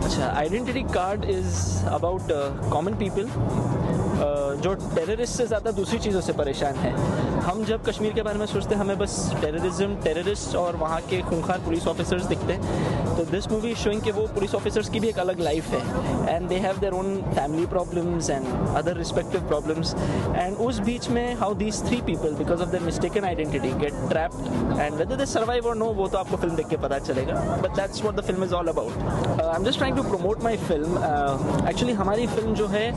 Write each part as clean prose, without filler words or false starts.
अच्छा, identity card is about common people जो terrorist से ज़्यादा दूसरी चीज़ों से परेशान है। हम जब कश्मीर के बारे में सोचते हैं हमें बस टेररिज्म, टेररिस्ट और वहाँ के खूंखार पुलिस ऑफिसर्स दिखते हैं। तो दिस मूवी शोइंग कि वो पुलिस ऑफिसर्स की भी एक अलग लाइफ है and they have their own family problems and other respective problems, and उस बीच में how these three people because of their mistaken identity get trapped and whether they survive और नो वो तो आपको फिल्म देख के पता चलेगा, but that's what the film is all about. I am just trying to promote my film. Actually हमारी film जो है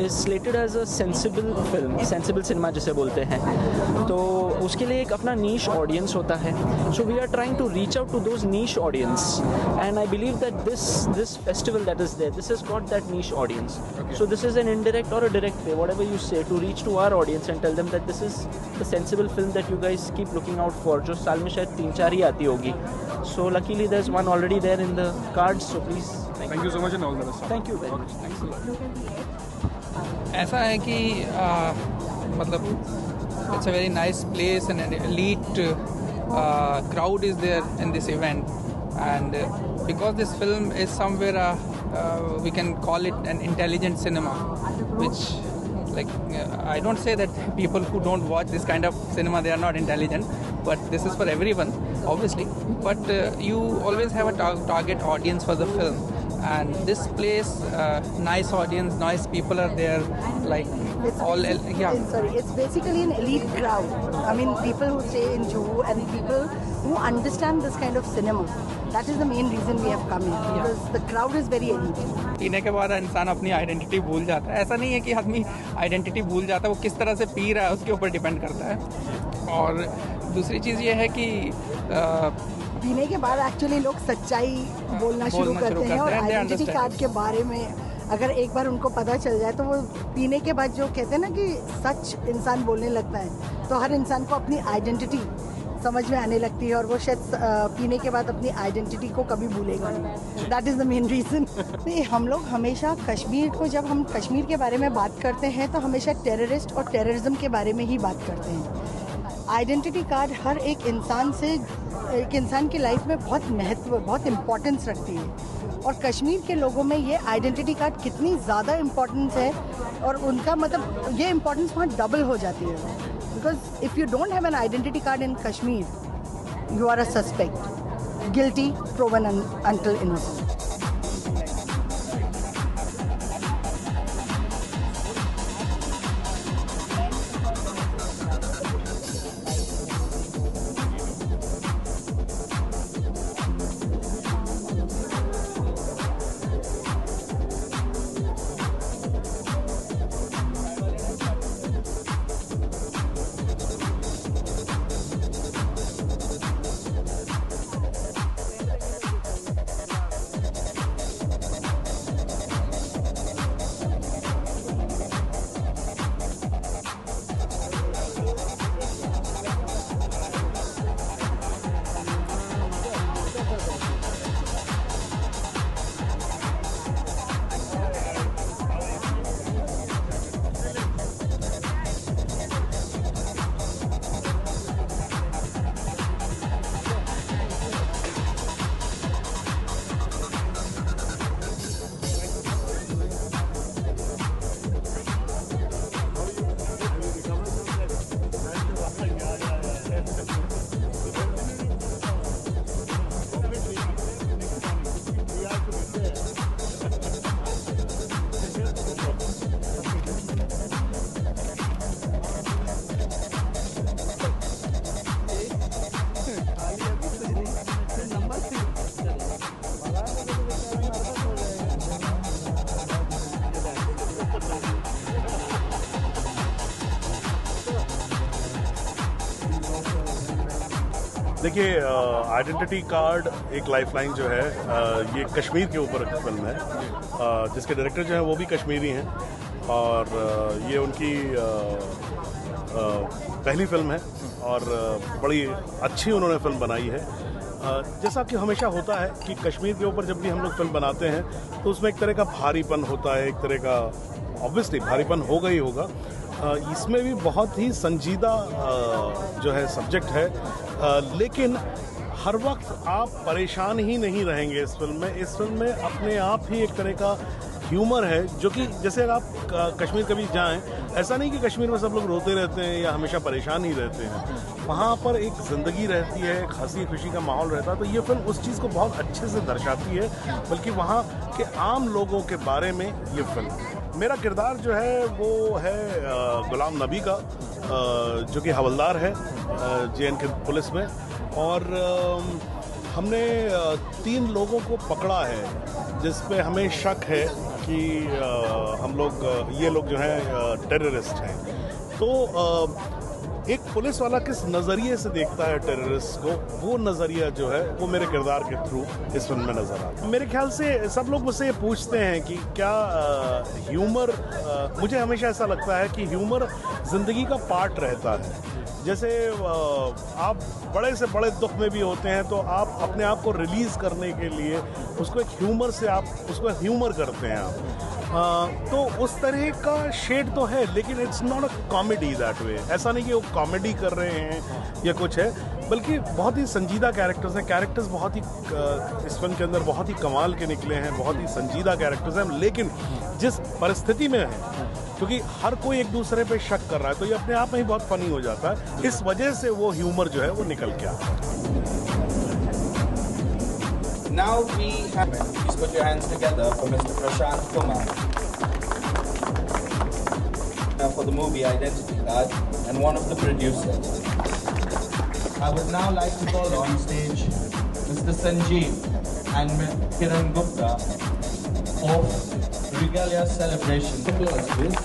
is slated as a sensible film, sensible cinema जिसे बोलते हैं, तो उसके लिए एक अपना नीश ऑडियंस होता है। So we are trying to reach out to those niche audience and I believe that this festival that is there, this is got that niche audience. So this is an indirect or a direct way, whatever you say, to reach to our audience and tell them that this is the sensible film that you guys keep looking out for, जो साल में शायद 3-4 ही आती होगी। So luckily there is one already there in the cards, so please thank you so much and all the best. Thank you very much. ऐसा है कि मतलब it's a very nice place and an elite crowd is there in this event, and because this film is somewhere we can call it an intelligent cinema, which like I don't say that people who don't watch this kind of cinema they are not intelligent, but this is for everyone obviously, but you always have a target audience for the film, and this place nice audience, nice people are there, like it's basically an elite crowd. I mean, people who stay in Juhu and people who understand this kind of cinema. That is the main reason we have come here, because the crowd is very elite. पीने के बाद इंसान अपनी identity भूल जाता है। ऐसा नहीं है कि आदमी आइडेंटिटी भूल जाता है, वो किस तरह से पी रहा है उसके ऊपर डिपेंड करता है। और दूसरी चीज़ ये है कि पीने के बाद एक्चुअली लोग सच्चाई बोलना शुरू करते हैं और आइडेंटिटी कार्ड के बारे में अगर एक बार उनको पता चल जाए तो वो पीने के बाद जो कहते हैं ना कि सच इंसान बोलने लगता है, तो हर इंसान को अपनी आइडेंटिटी समझ में आने लगती है और वो शायद पीने के बाद अपनी आइडेंटिटी को कभी भूलेगा नहीं। That is the main reason. हम लोग हमेशा कश्मीर को, जब हम कश्मीर के बारे में बात करते हैं तो हमेशा टेररिस्ट और टेररिज्म के बारे में ही बात करते हैं। आइडेंटिटी कार्ड हर एक इंसान की लाइफ में बहुत महत्व, बहुत इम्पोर्टेंस रखती है, और कश्मीर के लोगों में ये आइडेंटिटी कार्ड कितनी ज़्यादा इम्पोर्टेंस है और उनका मतलब ये इम्पोर्टेंस वहाँ डबल हो जाती है, because if you don't have an identity card in Kashmir you are a suspect, guilty proven until innocent. देखिए, आइडेंटिटी कार्ड एक लाइफलाइन जो है, ये कश्मीर के ऊपर फिल्म है, जिसके डायरेक्टर जो हैं वो भी कश्मीरी हैं और ये उनकी पहली फिल्म है और बड़ी अच्छी उन्होंने फिल्म बनाई है। जैसा कि हमेशा होता है कि कश्मीर के ऊपर जब भी हम लोग फिल्म बनाते हैं तो उसमें एक तरह का भारीपन होता है, एक तरह का ऑब्वियसली भारीपन होगा ही होगा। इसमें भी बहुत ही संजीदा जो है सब्जेक्ट है, लेकिन हर वक्त आप परेशान ही नहीं रहेंगे इस फिल्म में। इस फिल्म में अपने आप ही एक तरह का ह्यूमर है, जो कि जैसे अगर आप कश्मीर कभी जाएं, ऐसा नहीं कि कश्मीर में सब लोग रोते रहते हैं या हमेशा परेशान ही रहते हैं। वहाँ पर एक ज़िंदगी रहती है, एक हंसी खुशी का माहौल रहता है। तो ये फिल्म उस चीज़ को बहुत अच्छे से दर्शाती है, बल्कि वहाँ के आम लोगों के बारे में ये फिल्म। मेरा किरदार जो है वो है गुलाम नबी का, जो कि हवलदार है JNK पुलिस में, और हमने 3 लोगों को पकड़ा है जिस पे हमें शक है कि ये लोग जो हैं टेररिस्ट हैं। तो एक पुलिस वाला किस नज़रिए से देखता है टेररिस्ट को, वो नज़रिया जो है वो मेरे किरदार के थ्रू इस फिल्म में नज़र आता है। मेरे ख्याल से सब लोग मुझसे ये पूछते हैं कि क्या ह्यूमर, मुझे हमेशा ऐसा लगता है कि ह्यूमर ज़िंदगी का पार्ट रहता है। जैसे आप बड़े से बड़े दुख में भी होते हैं तो आप अपने आप को रिलीज़ करने के लिए उसको एक ह्यूमर से आप उसको ह्यूमर करते हैं आप। तो उस तरह का शेड तो है, लेकिन it's not a comedy that way. ऐसा नहीं कि वो कॉमेडी कर रहे हैं या कुछ है, बल्कि बहुत ही संजीदा कैरेक्टर्स हैं। कैरेक्टर्स बहुत ही इस फिल्म के अंदर बहुत ही कमाल के निकले हैं, बहुत ही संजीदा कैरेक्टर्स हैं। लेकिन जिस परिस्थिति में है, क्योंकि हर कोई एक दूसरे पे शक कर रहा है, तो ये अपने आप में ही बहुत फनी हो जाता है। इस वजह से वो ह्यूमर जो है वो निकल के आता है। Now we have, please put your hands together for Mr. Prashant Kumar for the movie Identity Card and one of the producers. I would now like to call on stage Mr. Sanjeev and Kiran Gupta of Regalia Celebration. Applause, please.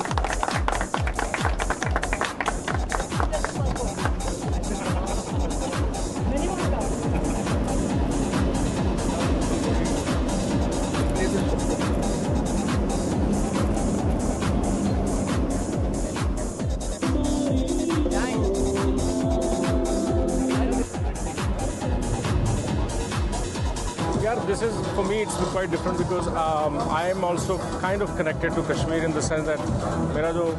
This is, for me, it's quite different because I am also kind of connected to Kashmir in the sense that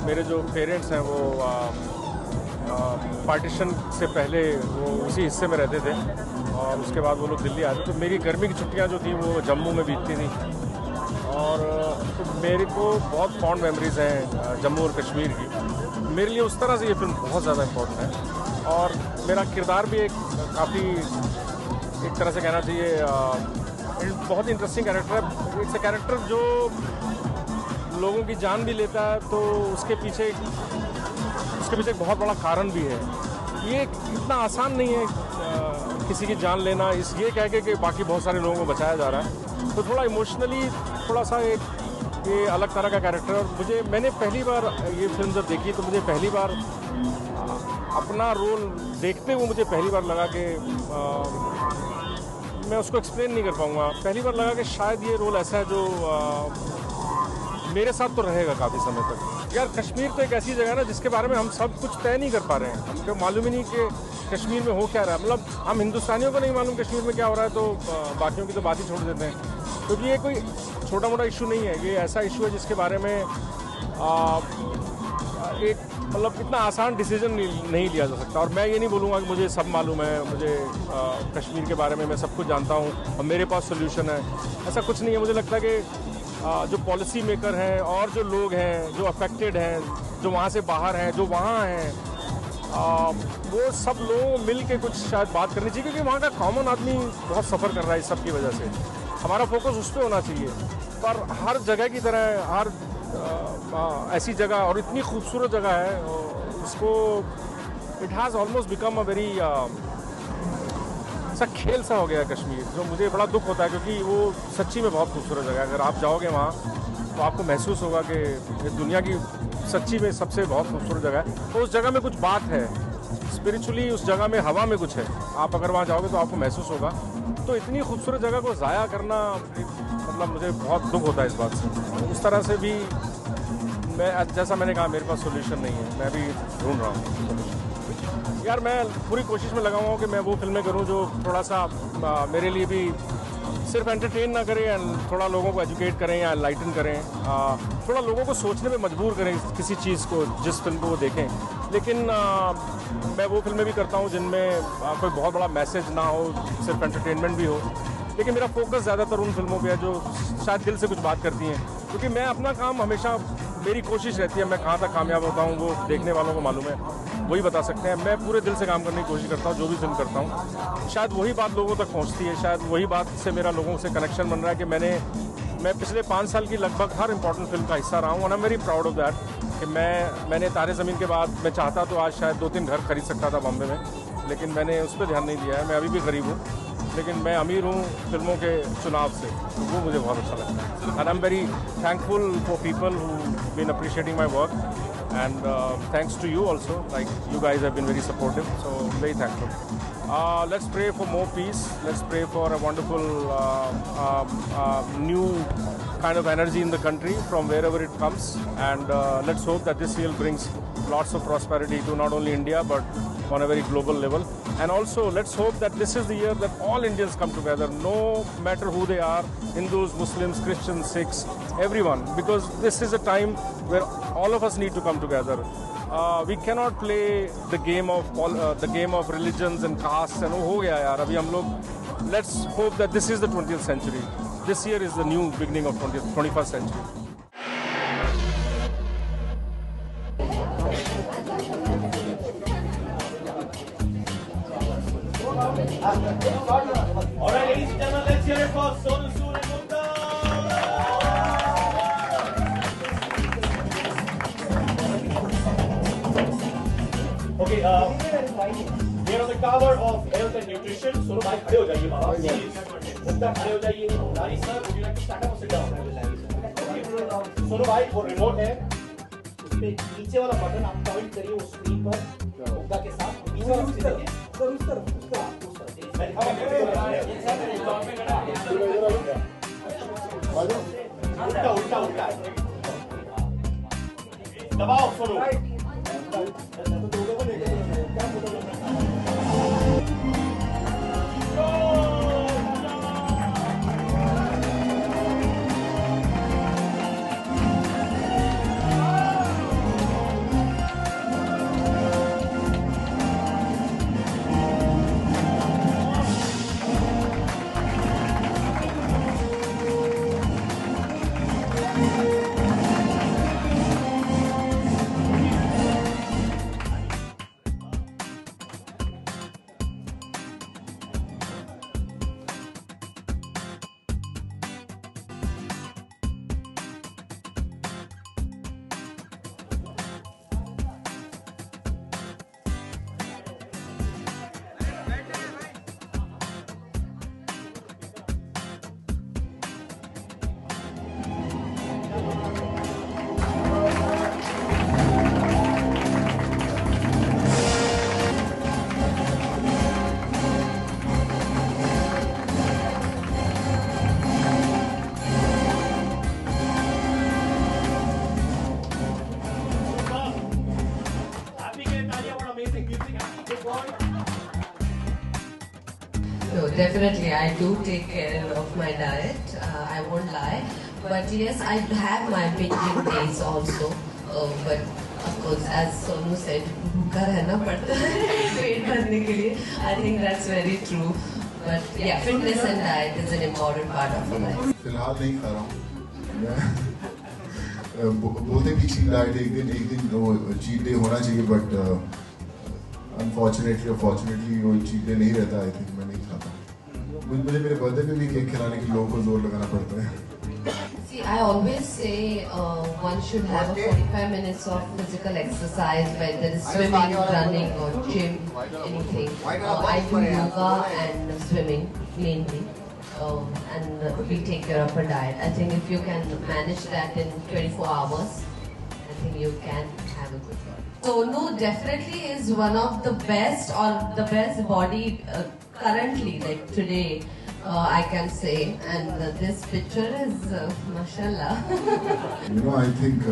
मेरे जो parents हैं वो partition से पहले वो उसी हिस्से में रहते थे और उसके बाद वो लोग दिल्ली आए थे। तो मेरी गर्मी की छुट्टियां जो थी वो जम्मू में बीतती थी और तो मेरे को बहुत फॉन्ड मेमोरीज हैं जम्मू और कश्मीर की। मेरे लिए उस तरह से ये फिल्म बहुत ज़्यादा इम्पोर्टेंट है और मेरा किरदार भी एक काफ़ी, एक तरह से कहना चाहिए, बहुत इंटरेस्टिंग कैरेक्टर है। इट्स ए कैरेक्टर जो लोगों की जान भी लेता है, तो उसके पीछे एक बहुत बड़ा कारण भी है। ये इतना आसान नहीं है किसी की जान लेना, ये कह के कि बाकी बहुत सारे लोगों को बचाया जा रहा है। तो थोड़ा इमोशनली थोड़ा सा ये अलग तरह का कैरेक्टर है। और मैंने पहली बार ये फिल्म जब देखी तो मुझे पहली बार अपना रोल देखते हुए मुझे पहली बार लगा कि मैं उसको एक्सप्लेन नहीं कर पाऊँगा। पहली बार लगा कि शायद ये रोल ऐसा है जो मेरे साथ तो रहेगा काफ़ी समय तक। यार कश्मीर तो एक ऐसी जगह है ना जिसके बारे में हम सब कुछ तय नहीं कर पा रहे हैं। हमको मालूम ही नहीं कि कश्मीर में हो क्या रहा है। मतलब हम हिंदुस्तानियों को नहीं मालूम कश्मीर में क्या हो रहा है, तो बाकियों की तो बात ही छोड़ देते हैं। क्योंकि ये कोई छोटा मोटा इशू नहीं है, ये ऐसा इशू है जिसके बारे में एक मतलब इतना आसान डिसीजन नहीं लिया जा सकता। और मैं ये नहीं बोलूँगा कि मुझे सब मालूम है, मुझे कश्मीर के बारे में मैं सब कुछ जानता हूँ और मेरे पास सोल्यूशन है, ऐसा कुछ नहीं है। मुझे लगता है कि जो पॉलिसी मेकर हैं और जो लोग हैं जो अफेक्टेड हैं, जो वहाँ से बाहर हैं, जो वहाँ हैं, वो सब लोग मिल के कुछ शायद बात करनी चाहिए। क्योंकि वहाँ का कॉमन आदमी बहुत सफ़र कर रहा है इस सब की वजह से। हमारा फोकस उस पर होना चाहिए। पर हर जगह की तरह हर ऐसी जगह और इतनी खूबसूरत जगह है इसको, it has almost become a very सा खेल सा हो गया है कश्मीर, जो मुझे बड़ा दुख होता है। क्योंकि वो सच्ची में बहुत खूबसूरत जगह है। अगर आप जाओगे वहाँ तो आपको महसूस होगा कि दुनिया की सच्ची में सबसे बहुत खूबसूरत जगह है। तो उस जगह में कुछ बात है स्पिरिचुअली उस जगह में हवा में कुछ है, आप अगर वहाँ जाओगे तो आपको महसूस होगा। तो इतनी खूबसूरत जगह को ज़ाया करना मतलब मुझे बहुत दुख होता है इस बात से। उस तरह से भी मैं, जैसा मैंने कहा, मेरे पास सोल्यूशन नहीं है, मैं भी ढूंढ रहा हूँ यार। मैं पूरी कोशिश में लगा हुआ हूँ कि मैं वो फिल्में करूँ जो थोड़ा सा मेरे लिए भी सिर्फ एंटरटेन ना करें एंड थोड़ा लोगों को एजुकेट करें या लाइटन करें, थोड़ा लोगों को सोचने में मजबूर करें किसी चीज़ को, जिस फिल्म को वो देखें। लेकिन मैं वो फिल्में भी करता हूँ जिनमें कोई बहुत बड़ा मैसेज ना हो, सिर्फ एंटरटेनमेंट भी हो। लेकिन मेरा फोकस ज़्यादातर उन फिल्मों पे है जो शायद दिल से कुछ बात करती हैं, क्योंकि मैं अपना काम हमेशा, मेरी कोशिश रहती है, मैं कहाँ तक कामयाब होता हूँ वो देखने वालों को मालूम है, वही बता सकते हैं। मैं पूरे दिल से काम करने की कोशिश करता हूँ, जो भी फिल्म करता हूँ शायद वही बात लोगों तक पहुँचती है, शायद वही बात से मेरा लोगों से कनेक्शन बन रहा है कि मैं पिछले 5 साल की लगभग हर इंपॉर्टेंट फिल्म का हिस्सा रहा हूँ। और आई am very proud of that कि मैंने तारे ज़मीन के बाद मैं चाहता तो आज शायद 2-3 घर खरीद सकता था बॉम्बे में, लेकिन मैंने उस पर ध्यान नहीं दिया है। मैं अभी भी गरीब हूँ, लेकिन मैं अमीर हूँ फिल्मों के चुनाव से, तो वो मुझे बहुत अच्छा लगता है। And I am very thankful for people who been appreciating my work, and thanks to you also, like you guys have been very supportive, so very thankful. Let's pray for more peace, let's pray for a wonderful new kind of energy in the country from wherever it comes, and let's hope that this year brings lots of prosperity to not only India but on a very global level. And also let's hope that this is the year that all Indians come together, no matter who they are, Hindus, Muslims, Christians, Sikhs, everyone, because this is a time where all of us need to come together. We cannot play the game of religions and castes and हो गया यार अभी हम लोग. Let's hope that this is the 20th century. This year is the new beginning of 21st century. All right, ladies and gentlemen, let's hear it for Sonu Sood and Gupta. Okay, we are on the cover of Health and Nutrition. Sonu bhai, खड़े हो जाइए बाबा. Gupta खड़े हो जाइए. Nari sir, would you like to stand up or sit down? Sonu bhai, वो remote है. उसपे नीचे वाला बटन आप पॉइंट करिए उस स्क्रीन पर. Gupta के साथ नीचे वाला स्क्रीन देखिए. उल्टा उल्टा उल्टा दबाओ सुनो. So definitely, I do take care of my diet. I won't lie, but yes, I have my binging days also. But of course, as Sonu said, भूखा रहना पड़ता है पेट भरने के लिए. I think that's very true. But yeah, fitness and diet is an important part of life. फिलहाल नहीं खा रहा हूँ. बोलते हैं कि चीट डाइट एक दिन वो चीट डे होना चाहिए, बट अनफॉर्चुनेटली और फॉर्चुनेटली वो चीट डे नहीं रहता. आई थिंक मैं नहीं खाता. मुझे मेरे बर्थडे पे भी केक खिलाने के लोगों को जोर लगाना पड़ता है. See, I always say one should have a 45 minutes of physical exercise, whether it's swimming, running or gym, anything. I do yoga and swimming mainly, and we take care of our diet. I think if you can manage that in 24 hours, I think you can have a good body. Sonu definitely is one of the best or the best body currently, like today, I can say. And this picture is, mashallah. I think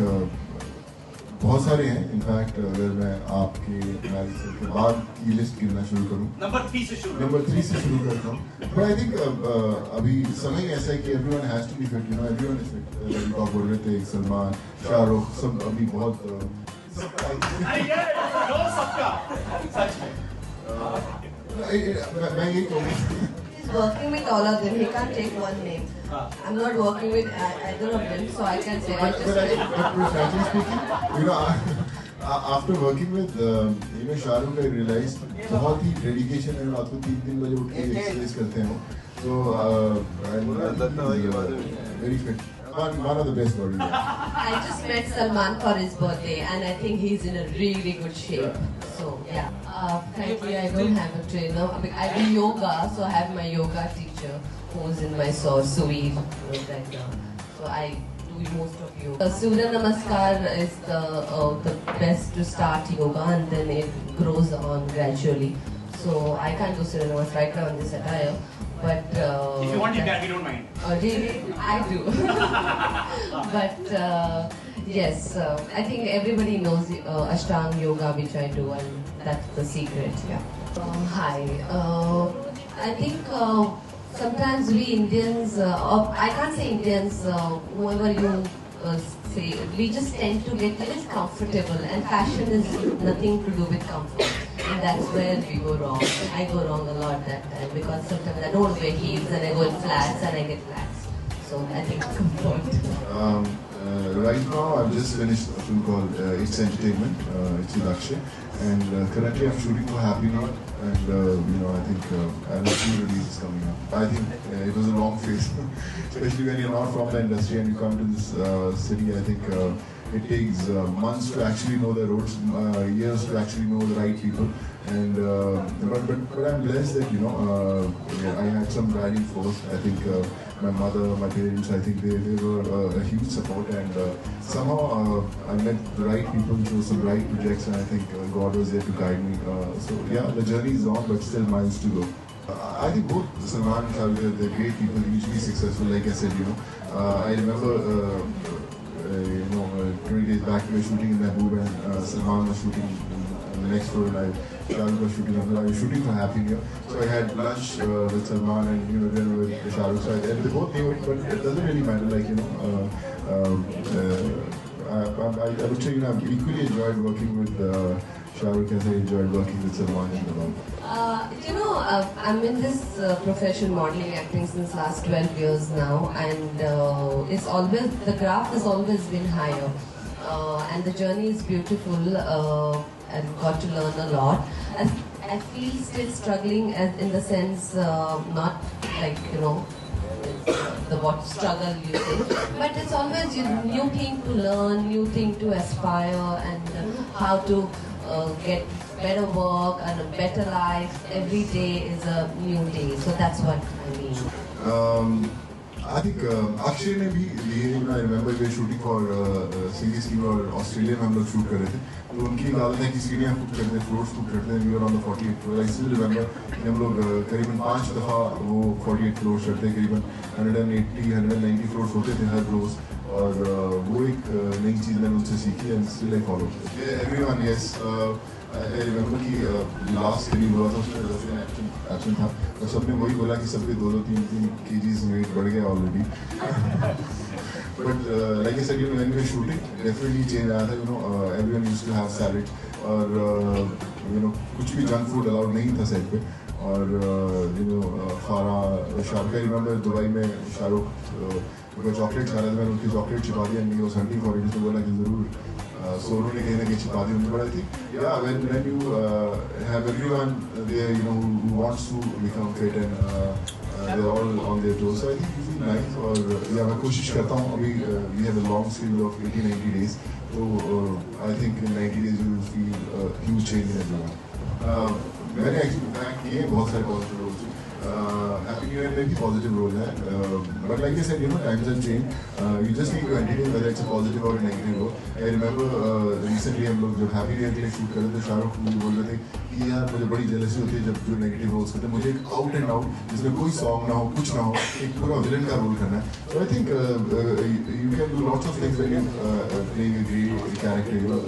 बहुत सारे हैं. In fact अगर मैं आपके analysis के बाद की list गिनना शुरू करूं, नंबर 3 से शुरू करता हूं. बट आई थिंक अभी समय ऐसा है कि everyone has to be fit. Everyone is fit. आप बोल रहे थे सलमान, शाहरुख, सब अभी बहुत मैं यही कहूँगा. Working with all of them, he can't take one name. I'm not working with either of them, so I can say. But frankly speaking, after working with Shahrukh, I realized बहुत ही dedication है. रात को 3 बजे उठ के exercise करते हैं. So very fit. One of the best bodies. I just met Salman for his birthday, and I think he's in a really good shape. So yeah. Frankly, I don't have a trainer. I do yoga, so I have my yoga teacher who's in my source, Suveer, right now. So I do most of yoga. Surya Namaskar is the best to start yoga, and then it grows on gradually. So I can't do Surya Namaskar right now in this attire. But if you want, you can. We don't mind. Really, I do. But yes, I think everybody knows Ashtanga yoga, which I do, and that's the secret. Yeah. Hi. I think sometimes we Indians, or I can't say Indians, whoever you say, we just tend to get a little comfortable, and fashion is nothing to do with comfort. And that's where we go wrong. I go wrong a lot that time because sometimes I don't wear heels and I go in flats and I get flats. So I think comfort. Right now, I've just finished a film called It's Entertainment. It's with Akshay, and currently I'm shooting for Happy New Year. And I think I have a few releases coming up. I think it was a long phase, especially when you're not from the industry and you come to this city. I think it takes months to actually know the roads, years to actually know the right people. And but I'm blessed that I had some driving force. I think my mother, my parents, I think they were a huge support, and somehow I met the right people through some right projects, and I think God was there to guide me. So yeah, the journey is on, but still miles to go. I think both Salman and Shahrukh, they're great people, hugely successful. Like I said, I remember 20 days back we were shooting in Mehboob, and Salman was shooting the next floor, and Shahrukh was shooting. I was shooting for Happy New Year, so I had lunch with Salman and then with Shahrukh. So and they both knew it, but it doesn't really matter. I would say I've equally enjoyed working with Shahrukh as I enjoyed working with Salman and Salman. I'm in this profession, modeling, acting, since last 12 years now, and it's always, the graph has always been higher, and the journey is beautiful, and got to learn a lot. I feel still struggling, as in the sense, not like the what struggle you think, but it's always new thing to learn, new thing to aspire, and how to get better work and a better life. Every day is a new day, so that's what I mean. I think Akshay ने भी लिए. I remember we were shooting for series की और Australia में हम लोग shoot कर रहे थे, तो उनकी आदत है कि सीढ़ियाँ कुक करते हैं, फ्लोर्स कुक करते हैं. We were on the 48th floor. I still remember हम लोग करीबन 5 दफ़ा वो 48 फ्लोर्स चढ़ते, करीबन 180-190 फ्लोर्स होते थे हर रोज, और वो एक नई चीज़ मैंने उनसे सीखी, and still I follow. Everyone, yes, I remember कि लास्ट करीब हुआ था, उसमें रफीन एक्शन था, और सबने वही बोला कि सबके 2-3 kgs वेट बढ़ गया already. But like I said, when we were shooting definitely change आया था. Everyone used to have salad, और कुछ भी जंक फूड अलाउड नहीं था सेट पे. और खाना, शाहरुख, आई रिमेंबर दुबई में शाहरुख चॉकलेट खा रहे थे, मैंने उनकी चॉकलेट छिपा दी, एंड वो हंटिंग फॉर इट, तो बोला कि ज़रूर सोनू ने कहीं ना कहीं छिपा दी उनको. But I think when you have everyone there who wants to become fit, and they're all on their toes, so I think you feel nice. और मैं कोशिश करता हूँ. अभी we have a long schedule of 80-90 days, so I think in 90 days you will feel a huge change in everyone. मैंने actually back किए बहुत सारे positive roles. Happy new year में भी पॉजिटिव रोल है, but like I said you know times have changed, you just need to entertain whether it's a positive or negative role. I remember recently हम लोग जब happy days के लिए shoot कर रहे थे, शाहरुख मुझे बोल रहे थे कि यार मुझे बड़ी जेलसी होती है जब जो नेगेटिव रोल्स करते हैं, मुझे एक आउट एंड आउट जिसमें कोई सॉन्ग ना हो, कुछ ना हो, एक पूरा विलन का रोल करना है. So I think you can do lots of things when you playing a great character, you know,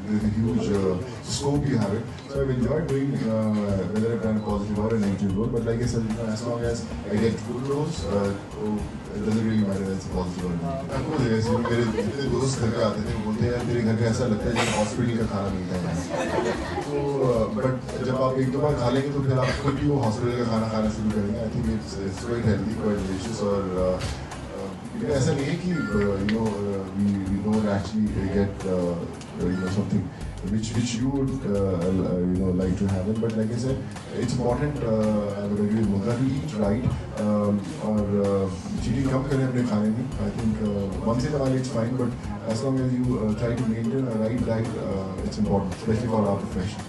there's a huge scope you have it. So I've enjoyed doing whether I've done a positive or a negative role. But like I said, you know, as long as I get good roles, it doesn't really matter whether it's a positive or negative. Of course, yes, you know, मेरे जितने दोस्त घर पे आते थे वो बोलते हैं यार तेरे घर पे ऐसा लगता है जैसे हॉस्पिटल का खाना मिलता है. तो बट जब आप एक दो बार खा लेंगे तो फिर आप खुद भी वो हॉस्पिटल का खाना खाना शुरू करेंगे. I think it's quite healthy, quite delicious. और ऐसा नहीं है कि you know we don't actually get you know something which you would you know like to have it, but like I said, it's important I would agree with Mudra to eat right और चीज़ें कम करें अपने खाने में. I think once in a while it's fine, but as long as you try to maintain a right diet, it's important, especially for our profession.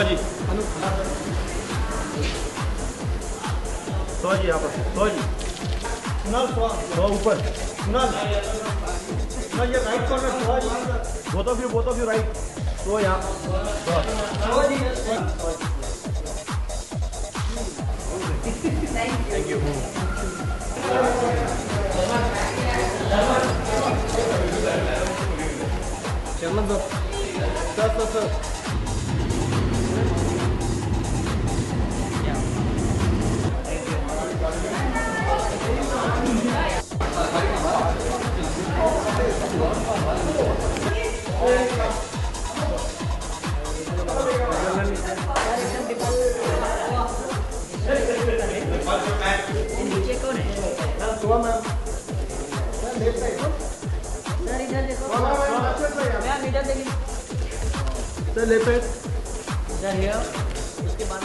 जी तो जी यहाँ पर तो जी सुनाल तो ऊपर सुनाल ये right corner both of you right तो यहाँ thank you chairman sir sir left इधर हियर उसके बाद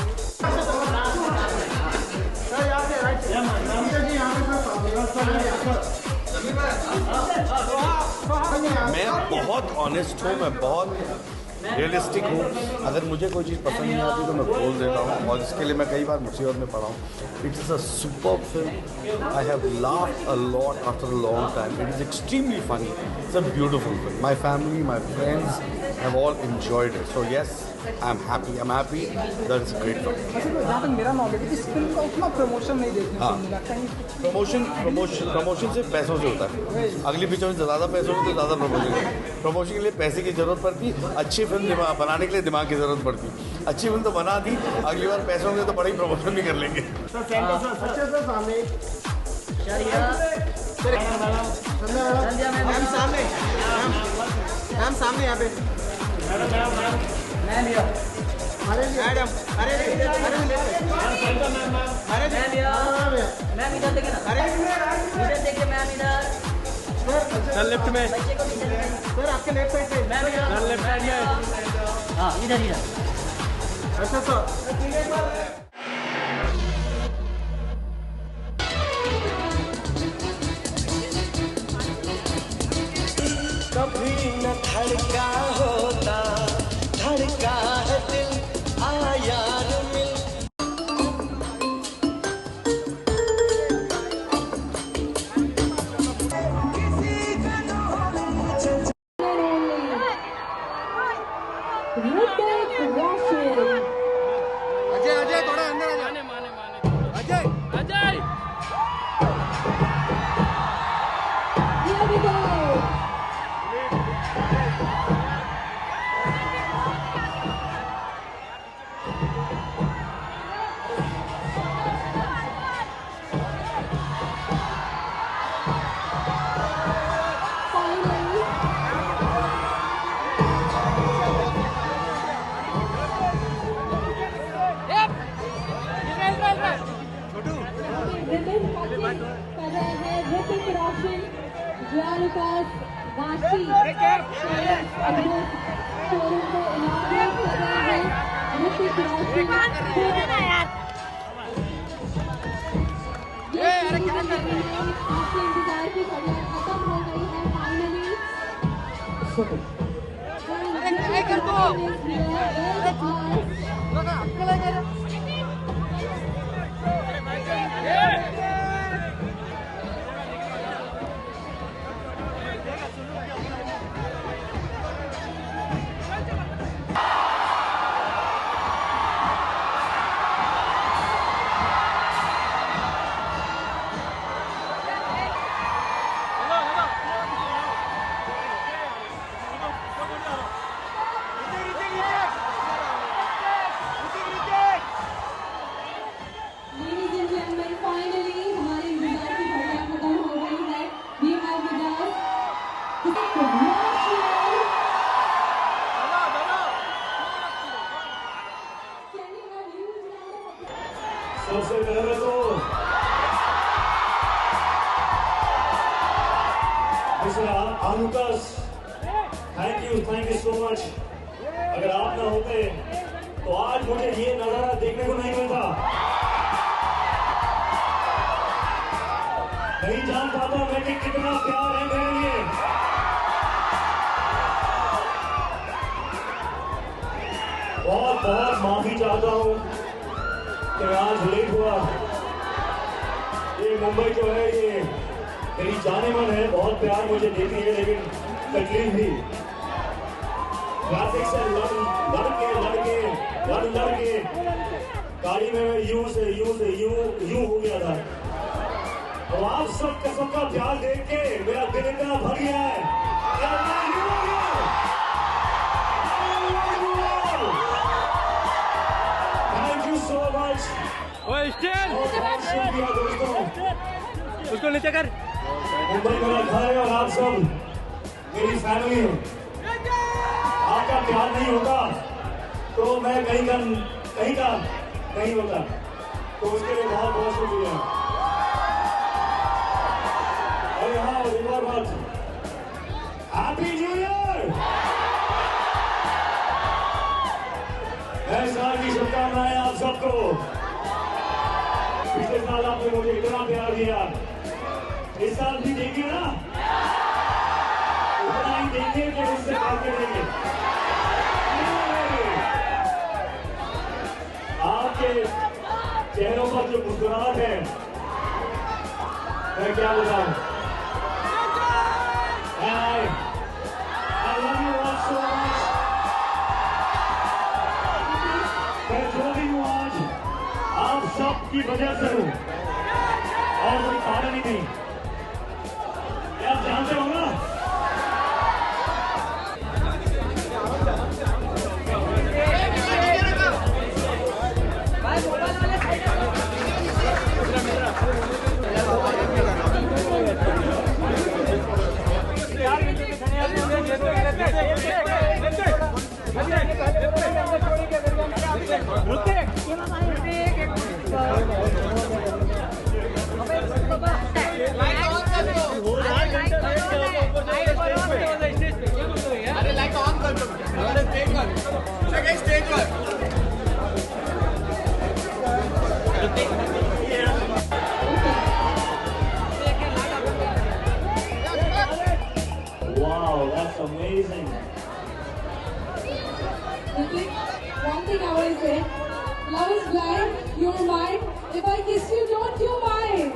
सर यहाँ पे राइट जी यहाँ पे मैं बहुत ऑनेस्ट हूँ, मैं बहुत रियलिस्टिक हूँ. अगर मुझे कोई चीज़ पसंद नहीं आती तो मैं बोल देता हूँ और इसके लिए मैं कई बार मुसीबत में पड़ा हूँ. It is a super film. I have laughed a lot after a long time. It is extremely funny. It's a beautiful film. My family, my friends have all enjoyed it. So yes, I'm happy that it's a great film. जहाँ तक मेरा knowledge है इस film का उतना promotion नहीं देखने को मिला. प्रमोशन सिर्फ पैसों से होता है. अगली पिक्चर में ज़्यादा पैसों में तो ज़्यादा प्रमोशन के लिए पैसे की ज़रूरत पड़ती. अच्छी फिल्म बनाने के लिए दिमाग की ज़रूरत पड़ती. अच्छी फिल्म तो बना दी, अगली बार पैसों से तो बड़ी प्रमोशन भी कर लेंगे. मैम सामने यहाँ पे मैडम अरे मैम इधर देखे ना. अरे इधर देखिए मैम इधर. लेफ्ट में सर आपके लेफ्ट साइड पे मैम इधर लेफ्ट साइड में हाँ इधर इधर। अच्छा सर। कभी न धड़का होता, धड़का है दिल आया मिल। अजय अजय थोड़ा अंदर आ जा। Ajay Ajay Here we go. Hrithik Roshan, Jaya Lucas, Vashi showroom को इनाग्रेट कर रहे हैं। ऋतिक रोशन आपके इंतजार की घड़ियां खत्म हो गई है फाइनली। सबसे पहले तो mister Alukkas, thank you so much. अगर आप ना होते तो आज मुझे ये नजारा देखने को नहीं मिलता। नहीं जान पाता मैं कि कितना प्यार है मेरे लिए। बहुत बहुत माफी चाहता हूँ कि आज लेट हुआ। ये मुंबई जो है ये मेरी जाने मन है, बहुत प्यार मुझे देती है, लेकिन तकलीफ भी। ट्रैफिक से लड़ के गाड़ी में मैं यूं हो गया था। और आप सबका प्यार देख के मेरा दिल इतना भर गया है। Thank you so much. उसको नीचे कर। मुंबई मेरा घर है और आप सब मेरी फैमिली हो। आपका प्यार नहीं होता तो मैं कहीं का नहीं होता। तो उसके लिए बहुत बहुत शुक्रिया। और यहाँ एक और बात, हैप्पी न्यू ईयर। नए साल की शुभकामनाएं आप सबको। पिछले साल आपने मुझे इतना प्यार दिया, इस साल भी देंगे ना? उतना ही देंगे कि उससे आगे देंगे। आपके चेहरों पर जो मुस्कुराहट है, मैं क्या बताऊं। I love you all so much. मैं जो भी हूँ आज आप सब की वजह से हूँ और कोई कारण ही नहीं। आप जानते हो ना? रुक Okay? One thing I want to say, love is blind, you're mine. If I kiss you, don't you mind?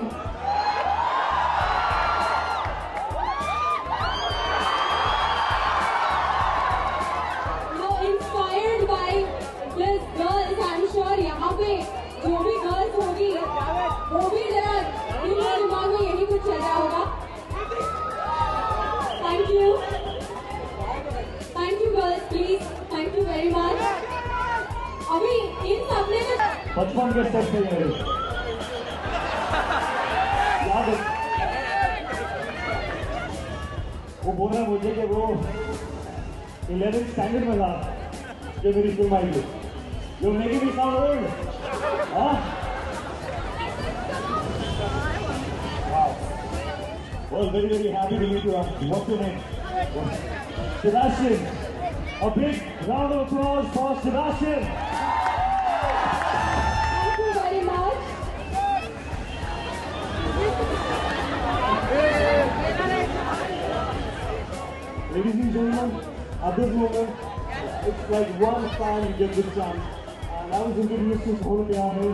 Now inspired by this girls, I'm sure यहाँ पे जो भी girls होगी, वो भी जरा इनके दिमाग में यही कुछ चल रहा होगा. Thank you. Thank you girls, please. Thank you very much. अभी इन सबने बचपन के स्टेप पे गए याद है? वो बोल रहा मुझे कि वो 11th स्टैंडर्ड में था जब मेरी फिल्म आई थी. You're making me sound old. Huh? Wow. Well, very, very happy to meet you. What's your name? Sebastian. A big round of applause for Sebastian. Thank you very much. Ladies and gentlemen, at this moment, it's like one time you get this chance. And I was introduced to Sohn Piyahar,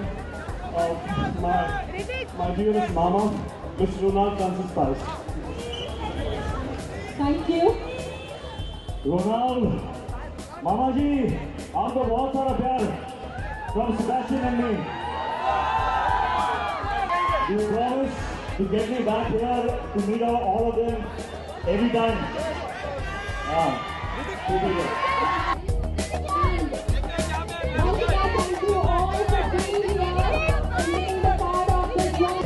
my dearest mama, Miss Ronald Francis Spice. Thank you. Ronald, मामा जी, आपको बहुत सारा प्यार from Sebastian and me. Do you promise to get me back here to meet all of them every time? Thank you all for being here and being the part of this job.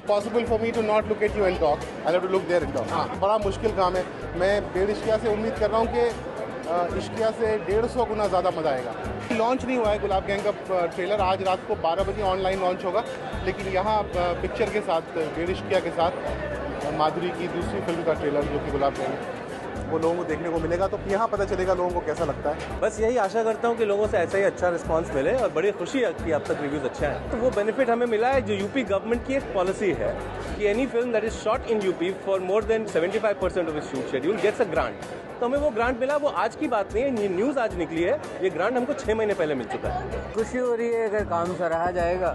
Possible for me to not look at you and talk. I'll have to look there and talk. बड़ा मुश्किल काम है. मैं डेढ़ इश्किया से उम्मीद कर रहा हूँ कि इश्किया से 150 गुना ज़्यादा मज़ा आएगा. लॉन्च नहीं हुआ है गुलाब गैंग का ट्रेलर. आज रात को 12 बजे ऑनलाइन लॉन्च होगा. लेकिन यहाँ पिक्चर के साथ डेढ़ इश्किया के साथ माधुरी की दूसरी फिल्म का ट्रेलर जो कि गुलाब गैंग वो लोगों को देखने को मिलेगा. तो यहाँ पता चलेगा लोगों को कैसा लगता है. बस यही आशा करता हूँ कि लोगों से ऐसा ही अच्छा रिस्पांस मिले और बड़ी खुशी है कि अब तक रिव्यूज़ अच्छा है. तो वो बेनिफिट हमें मिला है जो यूपी गवर्नमेंट की एक पॉलिसी है कि any film that is shot in UP for more than 75% of its shoot schedule gets a grant. तो हमें वो ग्रांट मिला. वो आज की बात नहीं है, ये न्यूज़ आज निकली है. ये ग्रांट हमको 6 महीने पहले मिल चुका है. खुशी हो रही है. अगर काम सराहा जाएगा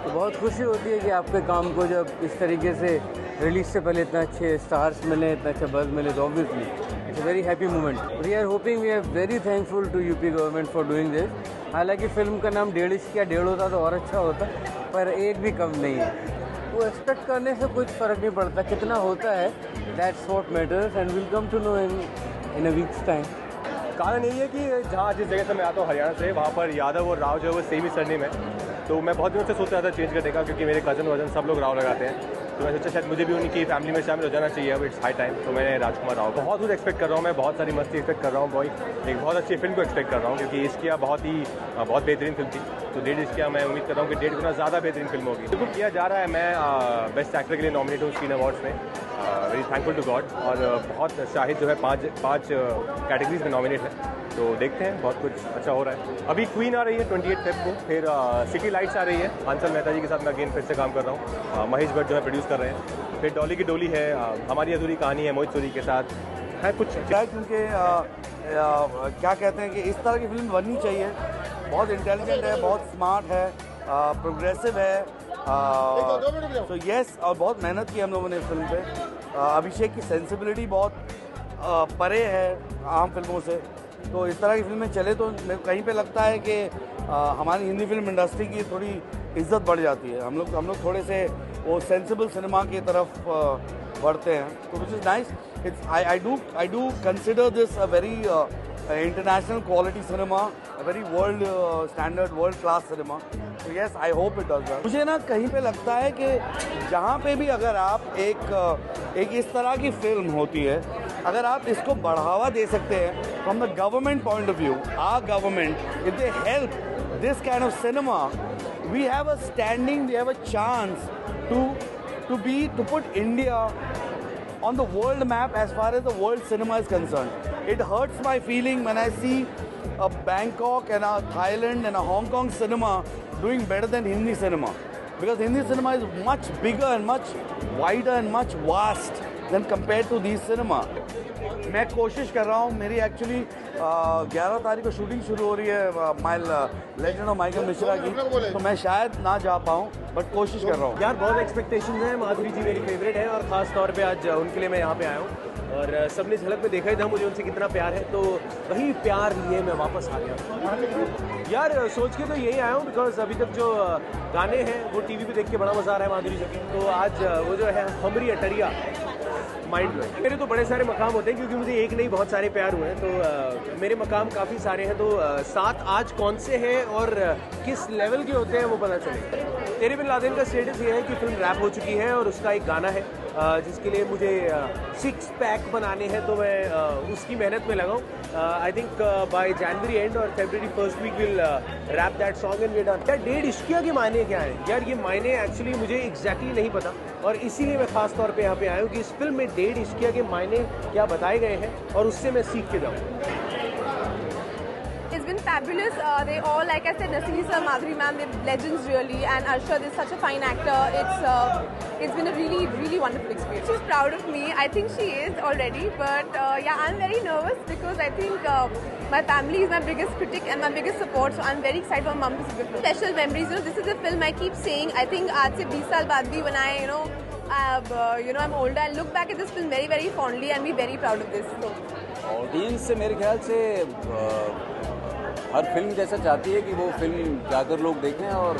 तो बहुत खुशी होती है कि आपके काम को जब इस तरीके से रिलीज से पहले इतना अच्छे स्टार्स मिले, इतना अच्छा बज़ मिले, तो obviously it's a very happy moment. We are hoping, we are very thankful to UP government for doing this. हालांकि फिल्म का नाम डेढ़ इश्किया डेढ़ होता तो और अच्छा होता, पर एक भी कम नहीं है. वो एक्सपेक्ट करने से कुछ फ़र्क नहीं पड़ता. कितना होता है that's what matters and will come to know in a weeks time. कारण यही है कि जहाँ जिस जगह से मैं आता हूँ हरियाणा से, वहाँ पर यादव और राव जो है वो सेम ही सरनेम है. तो मैं बहुत दिनों से सोच रहा था चेंज करने का, क्योंकि मेरे कज़न वजन सब लोग राव लगाते हैं. तो मैं सोचा शायद मुझे भी उनकी फैमिली में शामिल हो जाना चाहिए. अब इट्स हाई टाइम. तो मैंने राजकुमार राव बहुत कुछ एक्सपेक्ट कर रहा हूँ. मैं बहुत सारी मस्ती एक्सपेक्ट कर रहा हूँ. एक बहुत अच्छी फिल्म को एक्सपेक्ट कर रहा हूँ, क्योंकि इश्किया बहुत बेहतरीन फिल्म थी. तो डेढ़ इश्किया मैं उम्मीद कर रहा हूँ कि 1.5 गुना ज़्यादा बेहतरीन फिल्म होगी. बिल्कुल किया जा रहा है. मैं बेस्ट एक्टर के लिए नॉमिनेट हूँ स्क्रीन अवार्ड्स में. Very thankful to God. और बहुत शाहिद जो है 5 कैटेगरीज में नॉमिनेट है. तो देखते हैं, बहुत कुछ अच्छा हो रहा है। अभी क्वीन आ रही है 28 फेब को, फिर सिटी लाइट्स आ रही है, आंचल मेहता जी के साथ मैं अगेन फिर से काम कर रहा हूँ, महेश भट्ट जो है प्रोड्यूस कर रहे हैं। फिर डॉली की डोली है, हमारी अधूरी कहानी है मोहित सूरी के साथ है कुछ, क्योंकि क्या कहते हैं कि इस तरह की फिल्म बननी चाहिए। बहुत इंटेलिजेंट है, बहुत स्मार्ट है, प्रोग्रेसिव है, तो यस, और बहुत मेहनत की हम लोगों ने इस फिल्म पे। अभिषेक की सेंसिबिलिटी बहुत परे है आम फिल्मों से, तो इस तरह की फिल्में चले तो कहीं पे लगता है कि हमारी हिंदी फिल्म इंडस्ट्री की थोड़ी इज्जत बढ़ जाती है। हम लोग थोड़े से वो सेंसिबल सिनेमा की तरफ बढ़ते हैं, तो which is nice. It's I do consider this a very international quality cinema, a very world standard, world class cinema. तो yes, I hope it does that. मुझे ना कहीं पे लगता है कि जहाँ पे भी अगर आप एक इस तरह की फिल्म होती है, अगर आप इसको बढ़ावा दे सकते हैं from the government point of view, our government, if they help this kind of cinema, we have a standing, we have a chance to put India on the world map as far as the world cinema is concerned. It hurts my feeling when I see a Bangkok and a Thailand and a Hong Kong cinema doing better than Hindi cinema, because Hindi cinema is much bigger and much wider and much vast than compared to these cinema. मैं कोशिश कर रहा हूँ, मेरी actually 11 तारीख को shooting शुरू हो रही है लेजेंड ऑफ माइकल मिश्रा की, तो मैं शायद ना जा पाऊँ, बट कोशिश कर रहा हूँ। यार बहुत एक्सपेक्टेशंस हैं, माधुरी जी मेरी फेवरेट है और ख़ास तौर पे आज उनके लिए मैं यहाँ पे आया हूँ और सबने झलक में देखा ही था मुझे उनसे कितना प्यार है, तो वही प्यार लिए मैं वापस आ गया। यार सोच के तो यही आया हूँ बिकॉज अभी तक जो गाने हैं वो टीवी पे देख के बड़ा मज़ा आ रहा है माधुरी जी की, तो आज वो जो है हमरी अटरिया माइंड ब्लोइंग। मेरे तो बड़े सारे मकाम होते हैं क्योंकि मुझे एक नहीं बहुत सारे प्यार हुए हैं, तो मेरे मकाम काफ़ी सारे हैं, तो 7 आज कौन से हैं और किस लेवल के होते हैं वो पता चलेगा। तेरे बिन लादेन का स्टेटस ये है कि फिल्म रैप हो चुकी है और उसका एक गाना है जिसके लिए मुझे 6 पैक बनाने हैं, तो मैं उसकी मेहनत में लगा हूँ। I think by January and और February first week will wrap that song and we done. यार डेढ़ इश्किया के मायने क्या हैं? यार ये मायने एक्चुअली मुझे एग्जैक्टली नहीं पता और इसीलिए मैं खास तौर पे यहाँ पे आया हूँ कि इस फिल्म में डेढ़ इश्किया के मायने क्या बताए गए हैं और उससे मैं सीख के जाऊँ। It's been fabulous. They all, like I said, Nasiri sir, Madhuri ma'am, they're legends really, and Arshad is such a fine actor. It's been a really, really wonderful experience. She's proud of me. I think she is already, but yeah, I'm very nervous because I think my family is my biggest critic and my biggest support. So I'm very excited for Mum to see the film. Special memories. This is a film I keep saying. I think आज से 20 साल बाद भी when I'm older, I'll look back at this film very, very fondly and be very proud of this. So. Audience से मेरे ख्याल से हर film जैसा चाहती है कि वो फिल्म जाकर लोग देखें और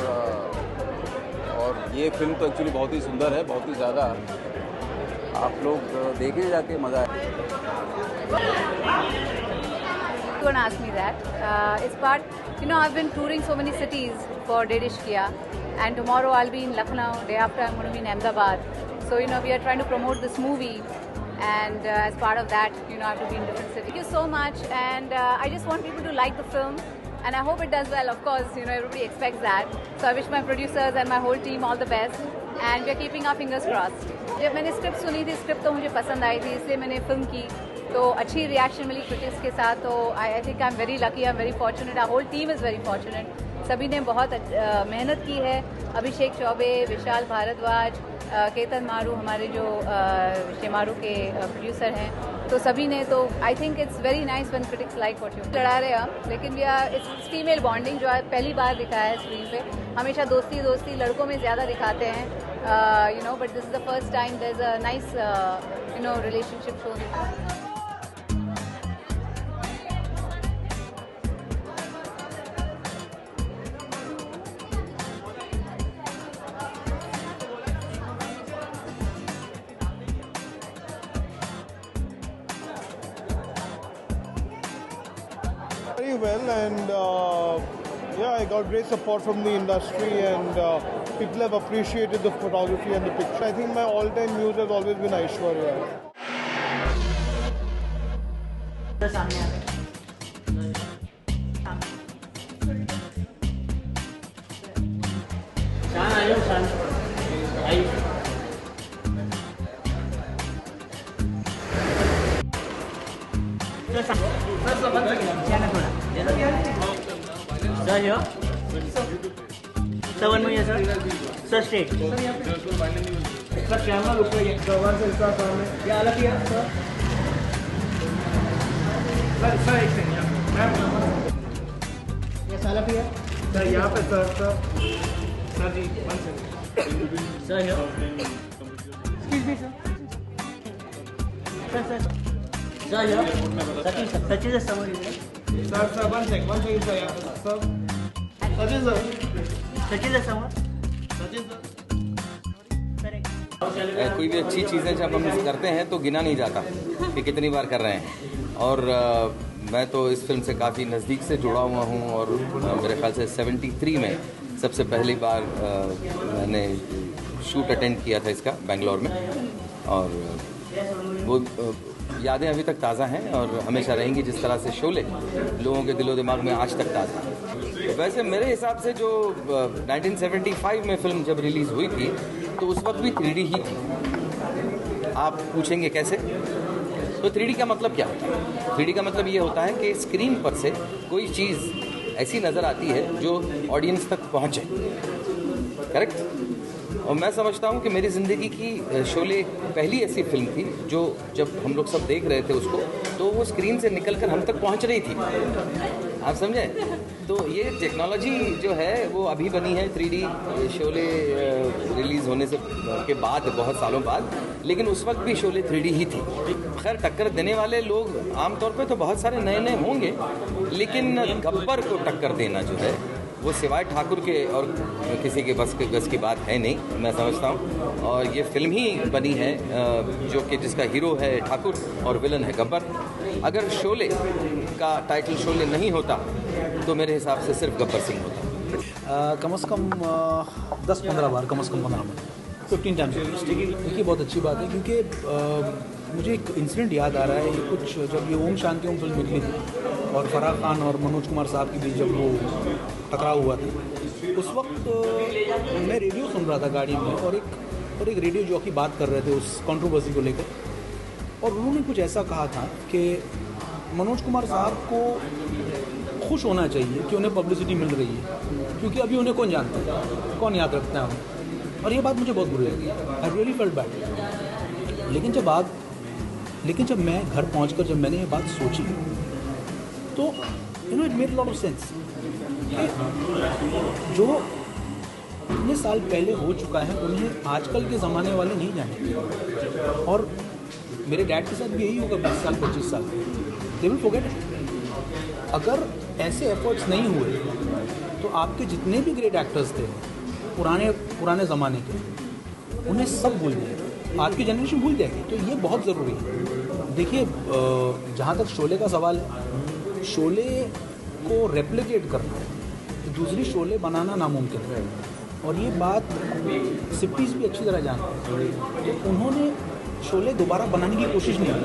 ये फिल्म तो एक्चुअली बहुत ही सुंदर है, बहुत ही ज़्यादा। आप लोग देखें जाके, मज़ा आए। Don't ask me that. It's part, I've been touring so many cities for Dead Ishqiya, and tomorrow I'll be in Lucknow. Day after I'm going to be in Ahmedabad. So we are trying to promote this movie. And as part of that, I have to be in different cities. Thank you so much, and I just want people to like the film, and I hope it does well. Of course, everybody expects that. So I wish my producers and my whole team all the best, and we are keeping our fingers crossed. जब मैंने script सुनी थी, script तो मुझे पसंद आई थी, इसलिए मैंने फिल्म की, तो अच्छी रिएक्शन मिली क्रिटिक्स के साथ, तो I think I am very lucky, I am very fortunate, our whole team is very fortunate. सभी ने बहुत मेहनत की है, अभिषेक चौबे, विशाल भारद्वाज, केतन मारू, हमारे जो शेमारू के प्रोड्यूसर हैं, तो सभी ने, तो I think it's very nice when critics like what you लड़ा रहे हम, लेकिन भी इट्स फीमेल बॉन्डिंग जो पहली बार दिखाया है स्क्रीन पे। हमेशा दोस्ती लड़कों में ज़्यादा दिखाते हैं, but this is the first time there is a nice relationship show. Very well, and I got great support from the industry, and people have appreciated the photography and the picture. I think my all-time muse has always been Aishwarya. Sir, one second. Sir, here. Sir, one more here, sir. Sir, straight. Sir, camera look like one से इसका सामने. ये अलग ही है, sir. Sir, एक second. ये अलग ही है. Sir, यहाँ पे sir. Sir ji, one second. Sir, here. Excuse me, sir. Sir. Sir, here. Sachin is somewhere here. Sir, one second, sir. Yeah, sir. Sachin, sir. Sachin is somewhere. Sachin, sir. कोई भी अच्छी चीज़ें जब हम करते हैं तो गिना नहीं जाता कि कितनी बार कर रहे हैं। और मैं तो इस फिल्म से काफ़ी नज़दीक से जुड़ा हुआ हूँ और मेरे ख्याल से 73 में सबसे पहली बार मैंने शूट अटेंड किया था इसका बेंगलोर में, और वो यादें अभी तक ताज़ा हैं और हमेशा रहेंगी। जिस तरह से शोले लोगों के दिलो दिमाग में आज तक ताज़ा है। वैसे मेरे हिसाब से जो 1975 में फिल्म जब रिलीज़ हुई थी तो उस वक्त भी 3D ही थी। आप पूछेंगे कैसे? तो 3D का मतलब क्या होता है? 3D का मतलब ये होता है कि स्क्रीन पर से कोई चीज़ ऐसी नज़र आती है जो ऑडियंस तक पहुँचे। करेक्ट? और मैं समझता हूँ कि मेरी ज़िंदगी की शोले पहली ऐसी फिल्म थी जो जब हम लोग सब देख रहे थे उसको तो वो स्क्रीन से निकलकर हम तक पहुँच रही थी। आप समझे? तो ये टेक्नोलॉजी जो है वो अभी बनी है 3D शोले रिलीज़ होने से के बाद, बहुत सालों बाद, लेकिन उस वक्त भी शोले 3D ही थी। खैर टक्कर देने वाले लोग आमतौर पे तो बहुत सारे नए नए होंगे, लेकिन गब्बर को टक्कर देना जो है वो सिवाय ठाकुर के और किसी के बस की बात है नहीं, मैं समझता हूँ। और ये फिल्म ही बनी है जो कि जिसका हीरो है ठाकुर और विलन है गब्बर। अगर शोले का टाइटल शोले नहीं होता तो मेरे हिसाब से सिर्फ गब्बर सिंह होता। कम से कम 10-15 बार, कम से कम 15 बार, 15 टाइम्स। देखिए बहुत अच्छी बात है क्योंकि मुझे एक इंसिडेंट याद आ रहा है। ये कुछ जब ये ओम शांति ओम फिल्म निकली थी और फराह खान और मनोज कुमार साहब के बीच जब वो टकराव हुआ था, उस वक्त मैं रेडियो सुन रहा था गाड़ी में और एक रेडियो जॉकी बात कर रहे थे उस कंट्रोवर्सी को लेकर, और उन्होंने कुछ ऐसा कहा था कि मनोज कुमार साहब को खुश होना चाहिए कि उन्हें पब्लिसिटी मिल रही है, क्योंकि अभी उन्हें कौन जानता है, कौन याद रखता है उन्हें। और ये बात मुझे बहुत बुरी लगी। I really felt bad. लेकिन जब मैं घर पहुंचकर जब मैंने ये बात सोची तो it made lot of sense. जो इतने साल पहले हो चुका है उन्हें आजकल के ज़माने वाले नहीं जाने। और मेरे डैड के साथ भी यही होगा 20 साल 25 साल, दे विल फॉरगेट। अगर ऐसे एफर्ट्स नहीं हुए तो आपके जितने भी ग्रेट एक्टर्स थे पुराने ज़माने के, उन्हें सब भूल जाएंगे, आज की जनरेशन भूल जाएगी। तो ये बहुत ज़रूरी है। देखिए जहाँ तक शोले का सवाल है, शोले को रेप्लिकेट करना, दूसरी शोले बनाना नामुमकिन है। और ये बात सिप्पीज़ भी अच्छी तरह जानते हैं। तो उन्होंने शोले दोबारा बनाने की कोशिश नहीं की,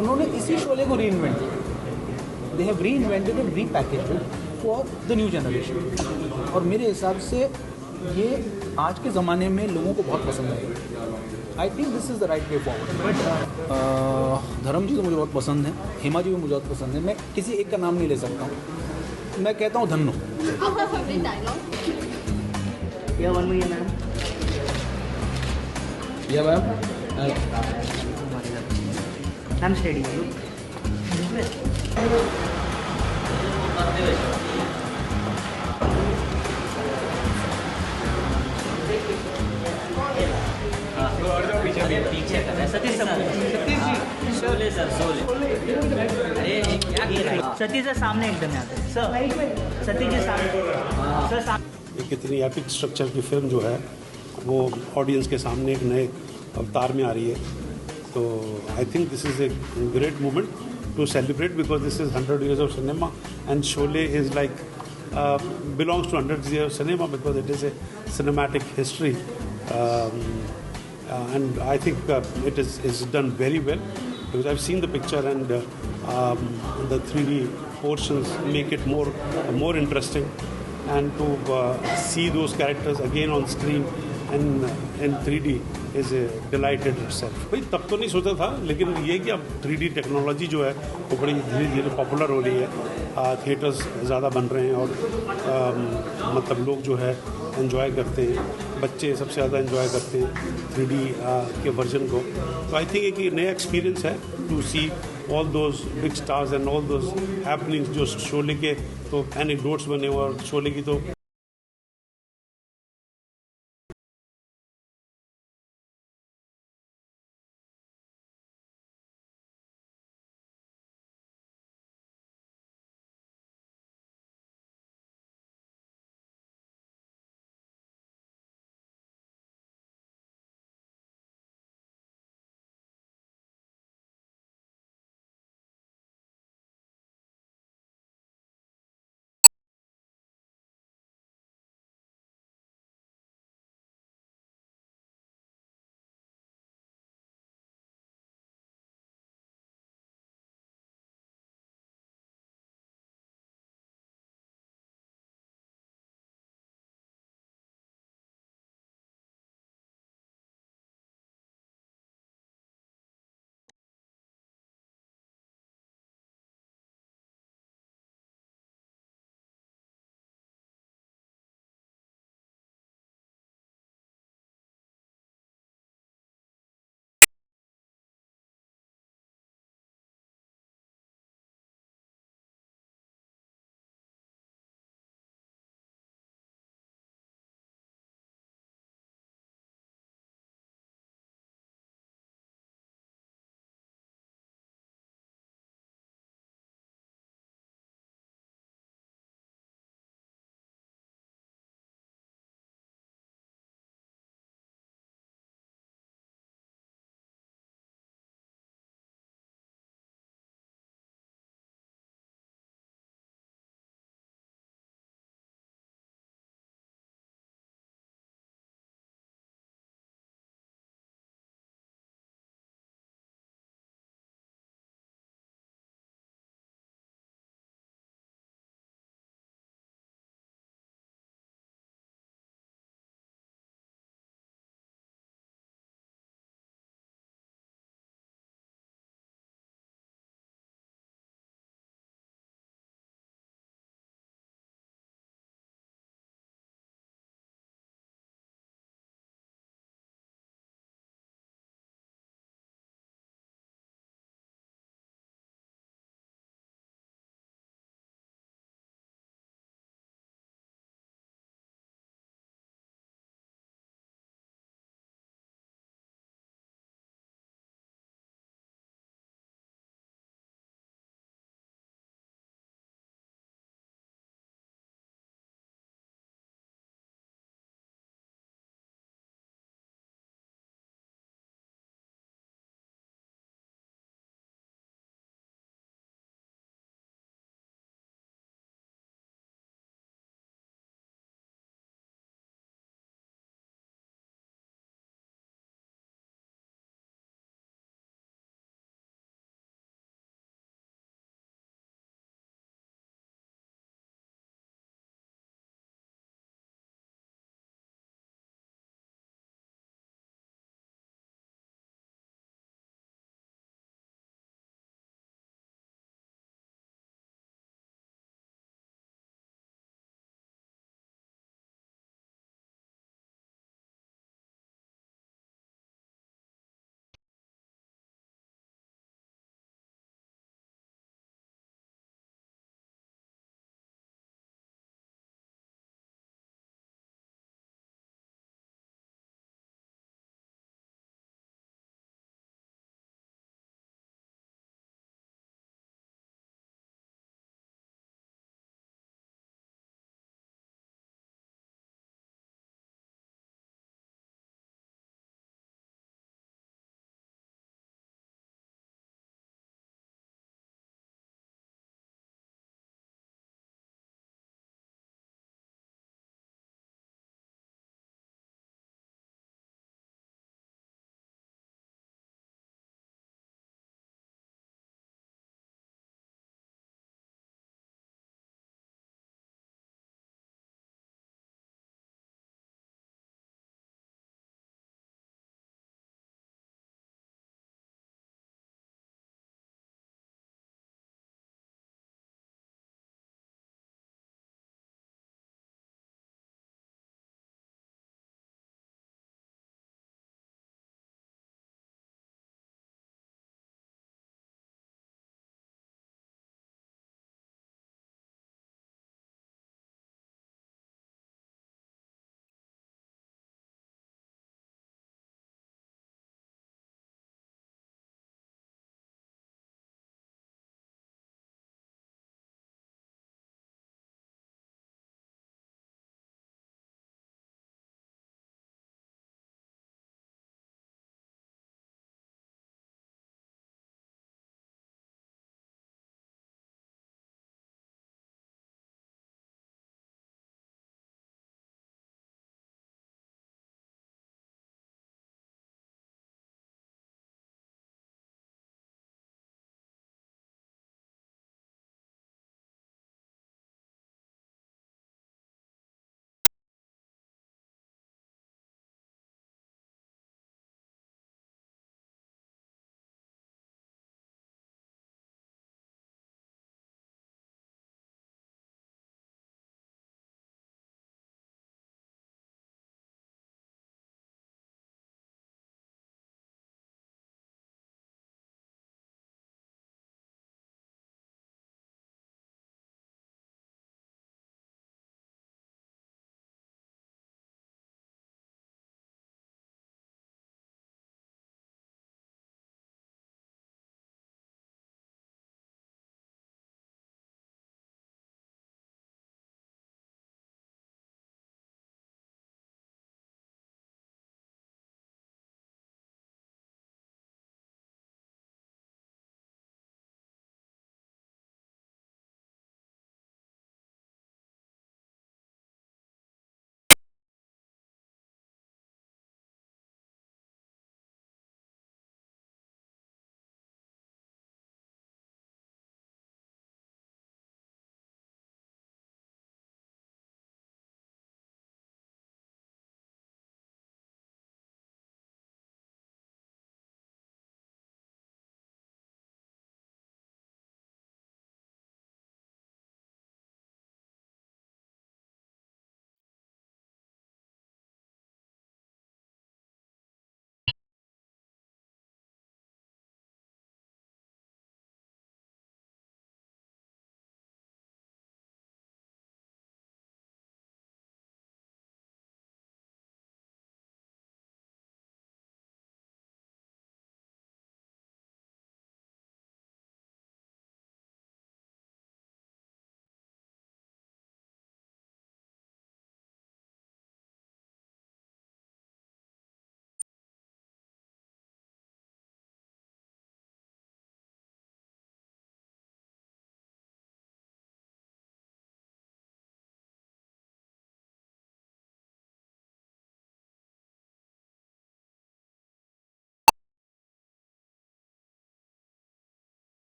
उन्होंने इसी शोले को रीइन्वेंट किया। They have reinvented and repackaged for the new generation. और मेरे हिसाब से ये आज के ज़माने में लोगों को बहुत पसंद है। आई think this is the right way forward. धर्म जी तो मुझे बहुत पसंद है, हेमा जी भी मुझे बहुत पसंद है। मैं किसी एक का नाम नहीं ले सकता हूँ, मैं कहता हूँ धन्नो। मैम स्टेडी पीछे सतीश शोले सर सतीश सर सामने एकदम आते हैं सर, सतीश जी सामने सर एक इतनी एपिक स्ट्रक्चर की फिल्म जो है वो ऑडियंस के सामने एक नए अवतार में आ रही है। तो I think this is a great moment to celebrate because this is 100 years of cinema and Sholay is like belongs to 100 years of cinema because it is a cinematic history. And I think it is done very well because I've seen the picture and the 3D portions make it more interesting, and to see those characters again on screen in 3D is delighted itself. भाई तब तो नहीं सोचा था, लेकिन ये कि अब 3D टेक्नोलॉजी जो है वो बड़ी धीरे धीरे पॉपुलर हो रही है, थिएटर्स ज़्यादा बन रहे हैं और मतलब लोग जो है एंजॉय करते हैं, बच्चे सबसे ज़्यादा एंजॉय करते हैं 3D के वर्जन को। तो आई थिंक एक नया एक्सपीरियंस है to see all those big stars and all those happenings. जो शोले के तो एनेक्डोट्स बने और शोले की तो